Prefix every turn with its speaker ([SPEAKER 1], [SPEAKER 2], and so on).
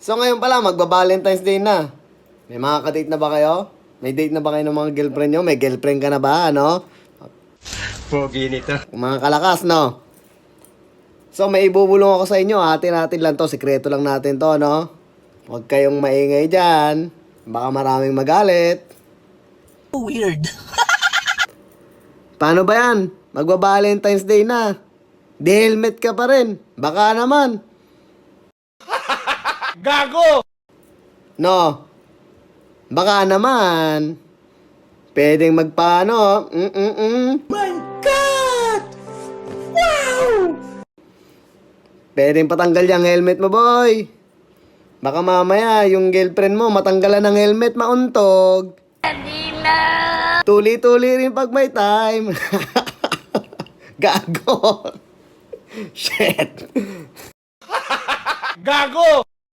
[SPEAKER 1] So ngayon pala, magba-Valentine's Day na. May mga ka-date na ba kayo? May date na ba kayo ng mga girlfriend nyo? May girlfriend ka na ba, ano?
[SPEAKER 2] Pogi nito.
[SPEAKER 1] Mga kalakas, no? So may ibubulong ako sa inyo. Atin-atin lang to. Sikreto lang natin to, no? Huwag kayong maingay dyan. Baka maraming magalit.
[SPEAKER 3] Weird.
[SPEAKER 1] Paano ba yan? Magba-Valentine's Day na. Di helmet ka pa rin. Baka naman.
[SPEAKER 2] Gago!
[SPEAKER 1] No. Baka naman. Pwedeng magpaano.
[SPEAKER 3] My God! Wow!
[SPEAKER 1] Pwedeng patanggal yung helmet mo, boy. Baka mamaya, yung girlfriend mo, matanggalan ng helmet, mauntog. Tuli-tuli rin pag may time. Gago. Shit.
[SPEAKER 2] Gago!